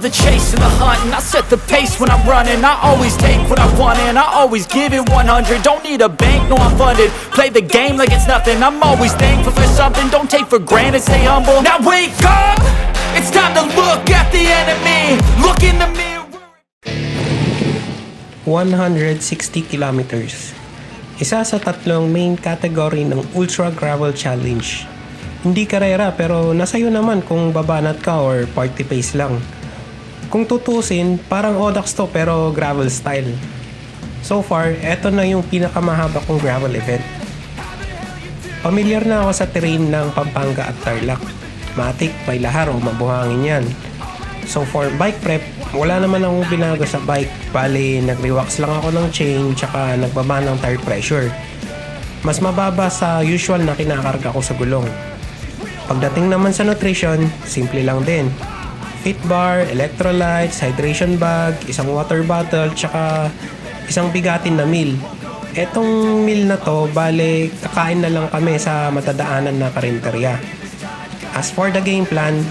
love the chase and the hunt, and I set the pace when I'm running. I always take what I want and I always give it 100. Don't need a bank, no I'm funded. Play the game like it's nothing. I'm always thankful for something. Don't take for granted, stay humble. Now wake up, it's time to look at the enemy. Look in the mirror. 160 kilometers. Isa sa tatlong main category ng Ultra Gravel Challenge. Hindi karera pero nasayo naman kung babanat ka or party pace lang. Kung tutusin, parang Audax to pero gravel style. So far, eto na yung pinakamahaba kong gravel event. Familiar na ako sa terrain ng Pampanga at Tarlac. Matik, may lahar o mabuhangin yan. So for bike prep, wala naman akong binago sa bike. Bali, nag-rewax lang ako ng chain tsaka nagbaba ng tire pressure. Mas mababa sa usual na kinakarga ko sa gulong. Pagdating naman sa nutrition, simple lang din. Fit bar, electrolytes, hydration bag, isang water bottle, tsaka isang bigatin na meal. Etong meal na to, bali, kakain na lang kami sa matadaanan na karinterya. As for the game plan,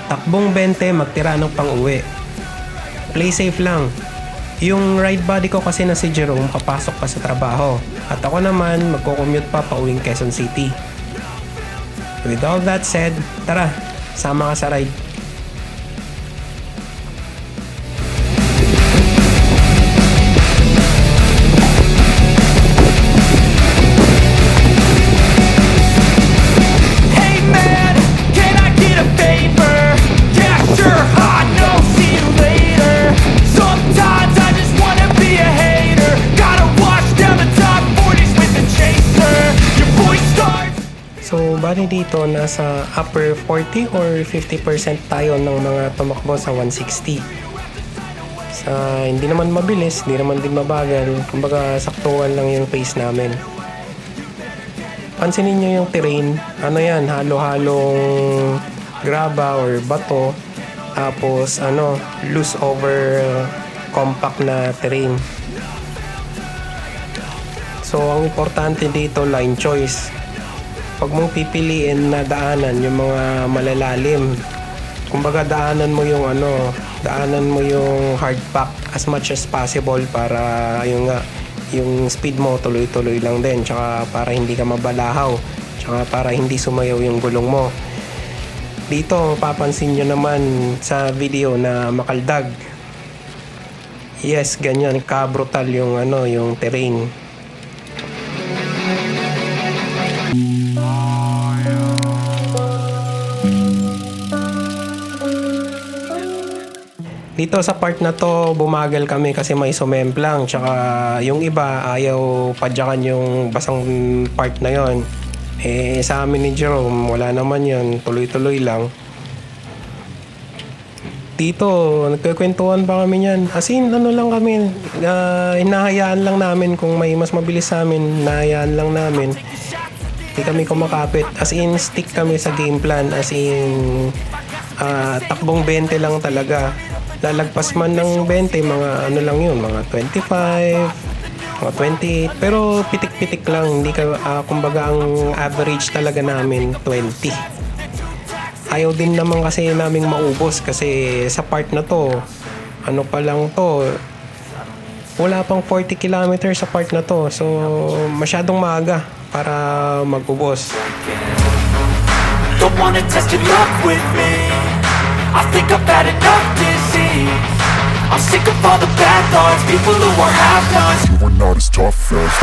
takbong 20, magtira ng pang-uwi. Play safe lang. Yung ride buddy ko kasi na si Jerome, papasok pa sa trabaho. At ako naman, magko-commute pa pauwing Quezon City. With all that said, tara, sama ka sa ride. So, bali dito, nasa upper 40 or 50% tayo ng mga tumakbo sa 160. Hindi naman mabilis, hindi naman din mabagal. Kumbaga, saktuhan lang yung pace namin. Pansinin nyo yung terrain. Ano yan, halo-halong graba or bato. Tapos, loose over compact na terrain. So, ang importante dito, line choice. Pag mong pipiliin na daanan yung mga malalalim, kumbaga daanan mo yung hard pack as much as possible para yung speed mo tuloy-tuloy lang din, tsaka para hindi ka mabalahaw, tsaka para hindi sumayaw yung gulong mo. Dito papansin nyo naman sa video na makaldag. Yes, ganyan ka brutal yung terrain. Dito sa part na to, bumagal kami kasi may sumemplang, tsaka yung iba ayaw padyakan yung basang part na yon. Sa amin ni Jerome, wala naman yun, tuloy-tuloy lang. Dito, nagkakwentuhan pa kami yan. As in, lang kami, hinahayaan lang namin kung may mas mabilis sa amin, hinahayaan lang namin. Hindi kami kumakapit. As in, stick kami sa game plan. As in, takbong 20 lang talaga. Lalagpas man ng 20, mga lang yun, mga 25, mga 28. Pero pitik-pitik lang. Hindi kumbaga ang average talaga namin, 20. Ayaw din naman kasi naming maubos kasi sa part na to, pa lang to, wala pang 40 kilometers sa part na to. So, masyadong maaga para mag-ubos. Don't wanna test your luck with me. I think I've had enough disease. I'm sick of all the bad thoughts, people who are half-nots. You were not as tough as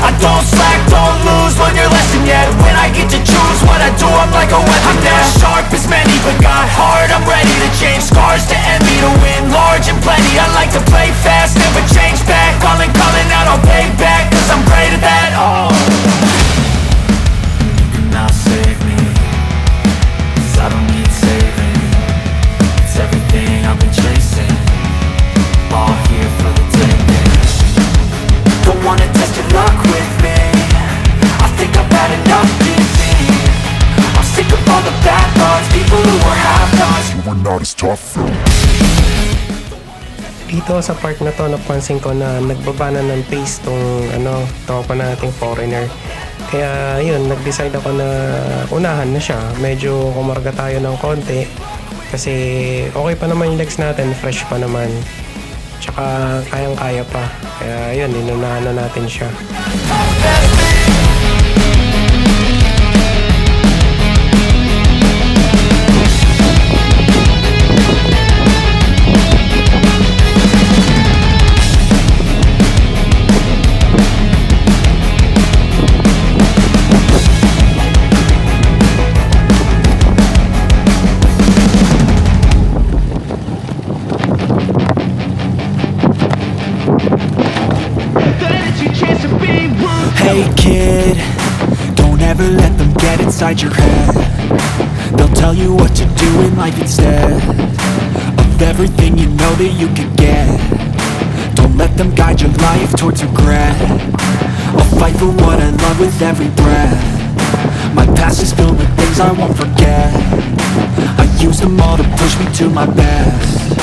I don't slack, don't lose, learn your lesson yet. When I get to choose what I do, I'm like a weapon. I'm not sharp as many, but got heart. I'm ready to change scars to envy, to win large and plenty. I like to play fast, never change back. Calling out, I'll pay back, cause I'm great at that. Oh, you cannot save me, cause I don't need saving. It's everything I've been chasing, all here for the stuck with me. I think I've had enough giving. I'm sick of all the bad thoughts, people who are half-nots. You were not as tough. Dito sa part na to, napansin ko na nagbaba na ng pace tong tropa nating foreigner. Kaya yun, nag-decide ako na unahan na siya. Medyo kumarga tayo ng konti kasi okay pa naman yung legs natin, fresh pa naman. Tsaka kayang-kaya pa. Kaya yun, inunahan na natin siya. Hey kid, don't ever let them get inside your head. They'll tell you what to do in life instead of everything you know that you could get. Don't let them guide your life towards regret. I'll fight for what I love with every breath. My past is filled with things I won't forget. I use them all to push me to my best.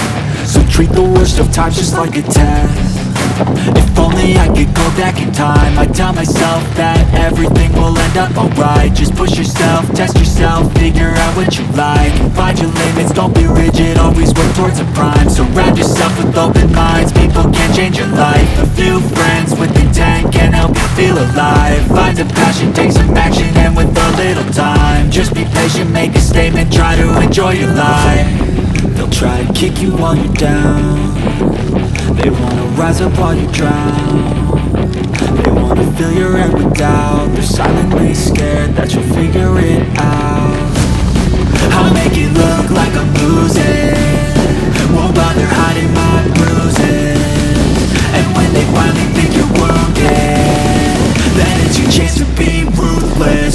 So treat the worst of times just like a test. If only I could go back in time, I'd tell myself that everything will end up alright. Just push yourself, test yourself, figure out what you like, and find your limits, don't be rigid, always work towards a prime. Surround yourself with open minds, people can change your life. A few friends with intent can help you feel alive. Find a passion, take some action, and with a little time, just be patient, make a statement, try to enjoy your life. They'll try to kick you while you're down. They wanna rise up while you drown. They wanna fill your head with doubt. They're silently scared that you'll figure it out. I'll make it look like I'm losing, won't bother hiding my bruises. And when they finally think you're wounded, then it's your chance to be ruthless.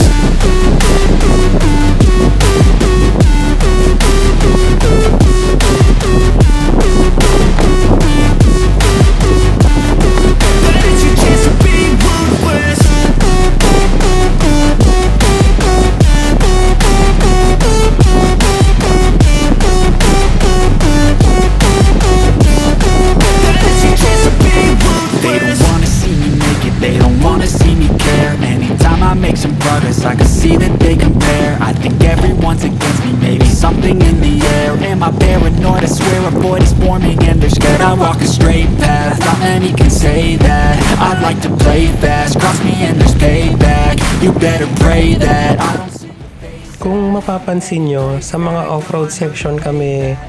I can see that they compare. I think everyone's against me, maybe something in the air. Am I paranoid? I swear a void is forming and they're scared. I walk a straight path, not many can say that. I'd like to play fast, cross me and there's payback. You better pray that I don't see your face. Kung mapapansin nyo, sa mga off-road section kami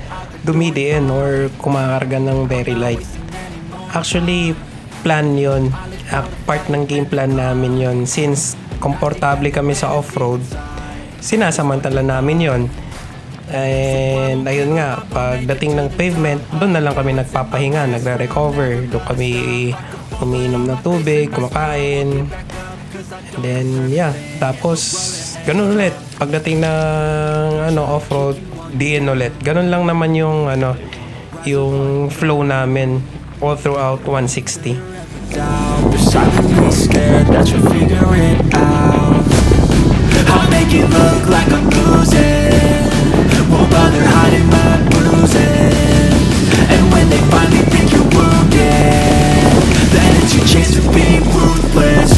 dumidiin or kumakarga ng very light. Actually, plan yon. Part ng game plan namin yon. Since komportable kami sa off-road, sinasamantala namin yon. And ayun nga, pagdating ng pavement, doon na lang kami nagpapahinga, nagre-recover. Doon kami umiinom ng tubig, kumakain. And then, yeah. Tapos, ganun ulit. Pagdating ng off-road, diin ulit. Ganun lang naman yung yung flow namin all throughout 160. They're silently scared that you'll figure it out. I'll make it look like I'm losing, won't bother hiding my bruises. And when they finally think you're wounded, then it's your chance to be ruthless.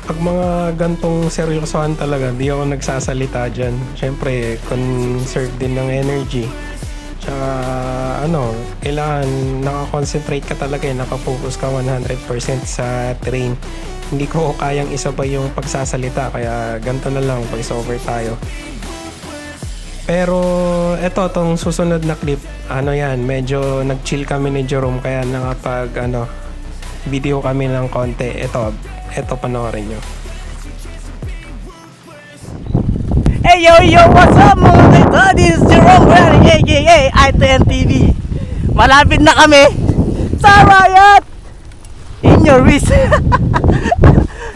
Pag mga gantong seryosohan talaga, di ako nagsasalita dyan. Siyempre, conserve din ng energy. Tsaka, kailangan nakakonsentrate ka talaga, nakafocus ka 100% sa terrain. Hindi ko kayang isabay yung pagsasalita, kaya ganito na lang, voice over tayo. Pero, tong susunod na clip, medyo nag-chill kami ni Jerome, kaya video kami ng konti. Ito panoorin nyo. Hey yo, what's up mga kaito? This is Jerome Bryan, aka I2N TV. Malapit na kami sa Riot in your wrist.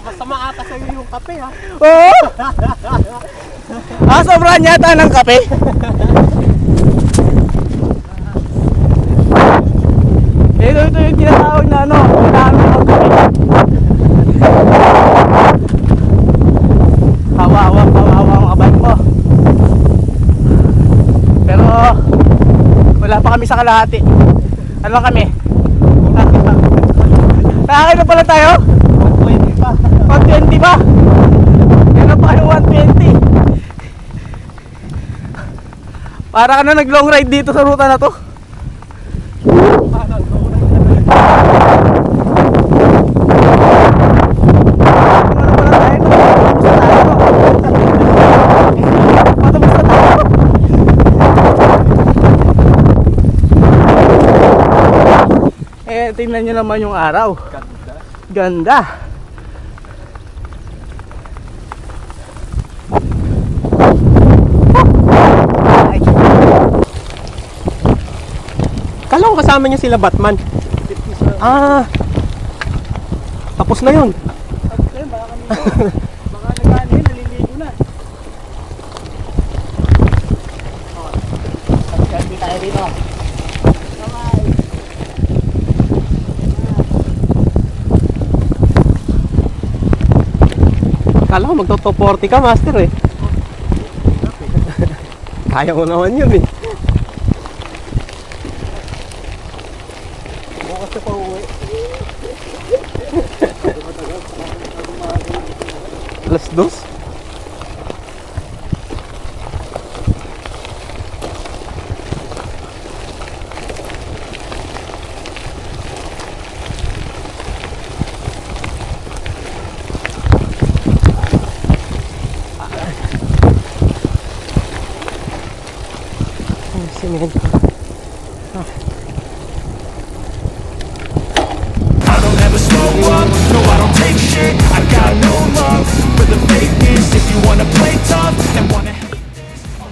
Masama ata sa'yo yung kape ha. Oo. Sobrang yata ng kape. ano, kailangan mo magkakit. Kawawa ang kaban mo. Pero wala pa kami sa kalahati. Ano lang kami? Nakakailan pala tayo? 120 pa. 120 pa? Kailan pa kayo 120? Para ka na nag long ride dito sa ruta na to. Tingnan nyo naman yung araw. Ganda. Kala ko kasama niyo sila Batman. Ah. Tapos na 'yun. Baka nagkanin, naliligo na. Hindi tayo dito. Kala ko magto-top 40 ka, master eh. Kaya mo naman 'yun eh. Bukas na pa uwi. Alas 2. Semento. I don't ever slow up, no I don't take shit. I got no love for the fakeness. If you wanna play tough and wanna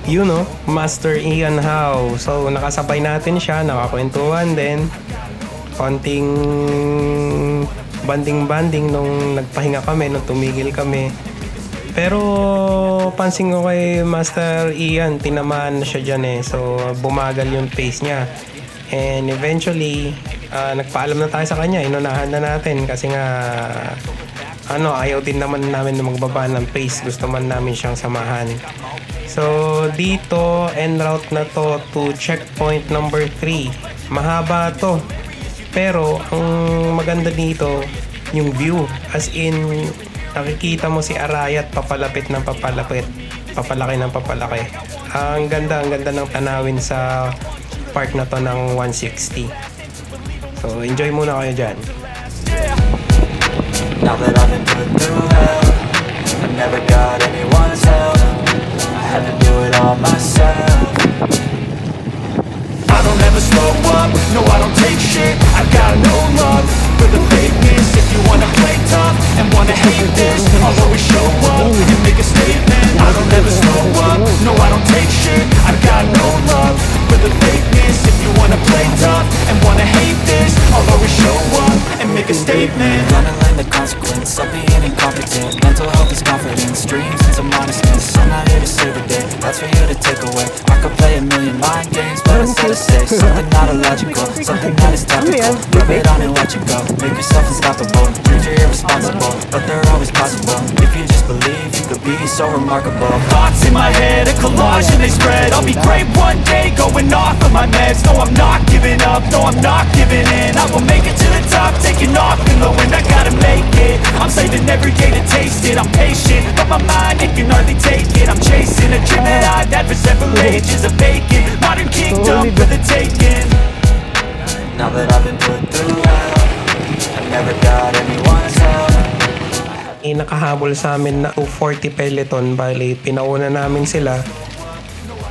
You know, Master Ian Howe. So, nakasabay natin siya, nakakwentuhan din. Konting banding-banding nung nagpahinga kami, nung tumigil kami. Pero pansin ko kay Master Ian, tinamaan na siya dyan eh. So, bumagal yung pace niya. And eventually, nagpaalam na tayo sa kanya. Inunahan na natin kasi nga ayaw din naman namin na magbaba ng pace. Gusto man namin siyang samahan. So, dito, en route na to to checkpoint number 3. Mahaba to. Pero, ang maganda dito, yung view. As in, nakikita mo si Arayat papalapit ng papalapit. Papalaki ng papalaki. Ang ganda ng tanawin sa part na to ng 160. So, enjoy muna kayo dyan. Now that I've been put through hell, I never got anyone's help. I had to do it all myself. I don't ever slow up, no I don't take shit. I got no love for the fakeness. If you wanna play tough and wanna hate this, I'll always show up and make a statement. I don't ever slow up, no I don't take shit. I got no love for the fakeness. If you wanna play tough and wanna hate this, I'll always show up and make a statement. Gonna learn the consequence of being incompetent. Mental health is confidence, dreams and some honestness. I'm not here to save the day, that's for you to take away. I could play a million mind games, but instead of say something not illogical, something that is topical. Rub it on and let you go, make yourself unstoppable. Dreams are irresponsible, but they're always possible. If you just believe, you could be so remarkable. Thoughts in my head, a collage and they spread. I'll be great one day, going off of my meds. No, I'm not giving up, no, I'm not giving in. I will make it to the top, taking off in the wind. I gotta make it, I'm saving every day to taste it. I'm patient, but my mind, it can hardly take it. I'm chasing a dream that I've had for several ages. A vacant, modern kingdom for the taking. Now that I've been put through hell, I never got anyone's help. Nakahabol sa amin na 240 peloton, bali pinauna namin sila,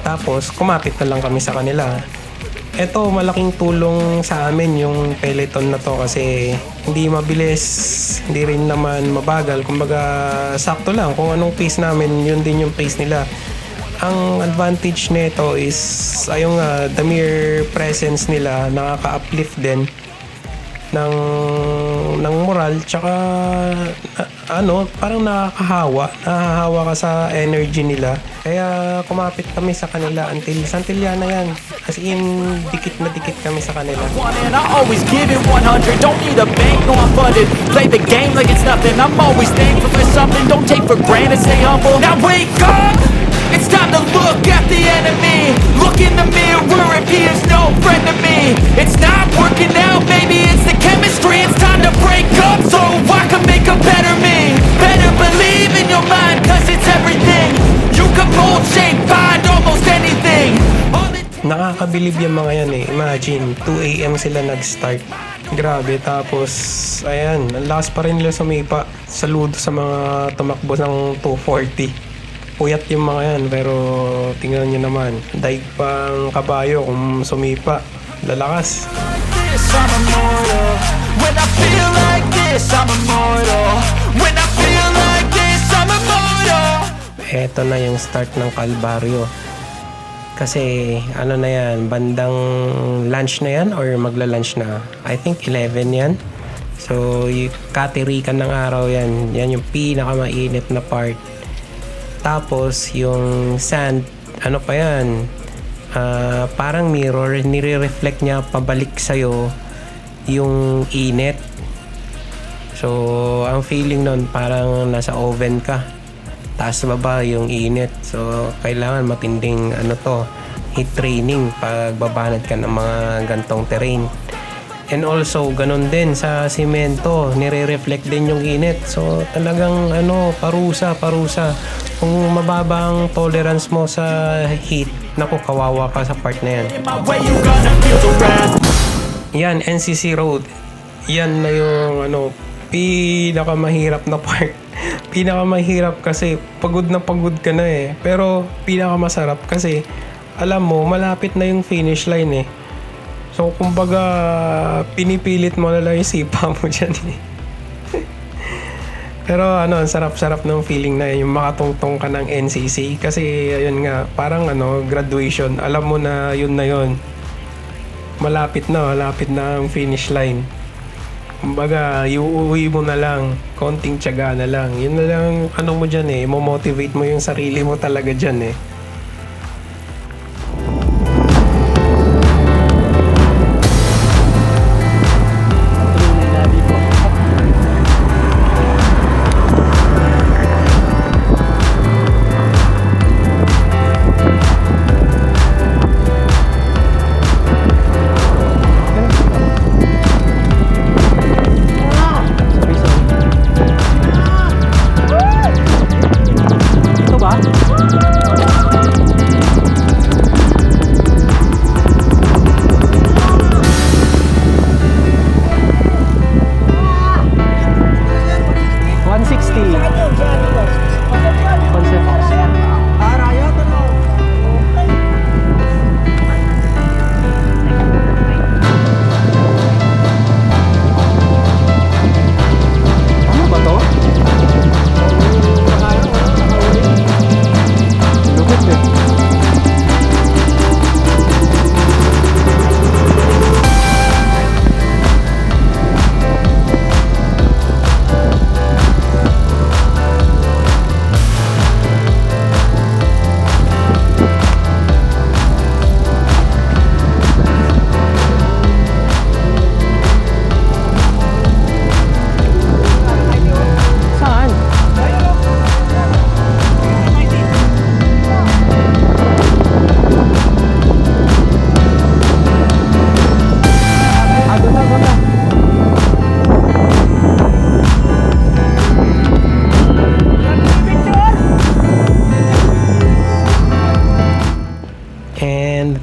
tapos kumapit na lang kami sa kanila. Ito, malaking tulong sa amin yung peloton na to kasi hindi mabilis, hindi rin naman mabagal, kumbaga sakto lang, kung anong pace namin yun din yung pace nila. Ang advantage nito is ayong the mere presence nila nakaka-uplift din ng moral, tsaka parang nahahawa ka sa energy nila. Kaya kumapit kami sa kanila until Santillana yan. As in, dikit na dikit kami sa kanila. And I always give it 100. Don't need a bank, no I'm funded. Play the game like it's nothing. I'm always thankful for something. Don't take for granted, stay humble. Now wake up! It's time to look at the enemy. Look in the mirror if he is no friend to me. It's not working out, maybe it's the chemistry. It's time to break up so I can make a better me. Better believe in your mind, cause it's everything. You can mold, shape, find almost anything. Nakakabilib yung mga yan eh. Imagine, 2 AM sila nag-start. Grabe, tapos, ayan, ang lakas pa rin nila sumipa. Saludo sa mga tumakbo ng 240. Puyat yung mga yan, pero tingnan nyo naman. Daig pang kabayo kung sumipa. Lalakas. I'm immortal. When I feel like this, I'm immortal. When I feel like this, I'm immortal. Eto na yung start ng Kalbaryo. Kasi ano na yan, bandang lunch na yan or magla-lunch na. I think 11 yan. So, katirikan ng araw yan. Yan yung pinakamainit na part. Tapos, yung sand, ano pa yan, parang mirror, nire-reflect niya pabalik sa'yo yung init. So, ang feeling nun, parang nasa oven ka. Taas baba yung init. So, kailangan matinding heat training pag babanat ka ng mga gantong terrain. And also, ganun din sa simento, nire-reflect din yung init. So, talagang parusa. Kung mababa ang tolerance mo sa heat, naku, kawawa ka sa part na yan. Yan, NCC Road. Yan na yung pinakamahirap na part. Pinakamahirap kasi pagod ka na eh. Pero pinakamasarap kasi alam mo, malapit na yung finish line eh. So, kumbaga, pinipilit mo na lang yung sipa mo dyan eh. Pero ang sarap-sarap ng feeling na yung makatungtong ka ng NCC. Kasi, ayun nga, parang graduation. Alam mo na yun. Malapit na ang finish line. Kumbaga, iuuwi mo na lang. Konting tiyaga na lang. Yun na lang, mo dyan eh. Mo-motivate mo yung sarili mo talaga dyan eh.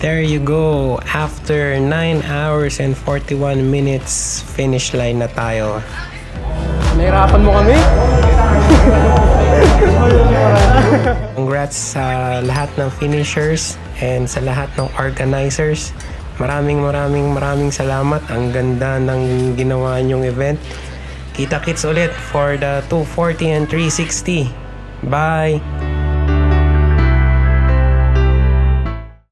There you go. After 9 hours and 41 minutes, finish line na tayo. Nahirapan mo kami? Congrats sa lahat ng finishers and sa lahat ng organizers. Maraming salamat. Ang ganda ng ginawa niyong event. Kita-kits ulit for the 240 and 360. Bye!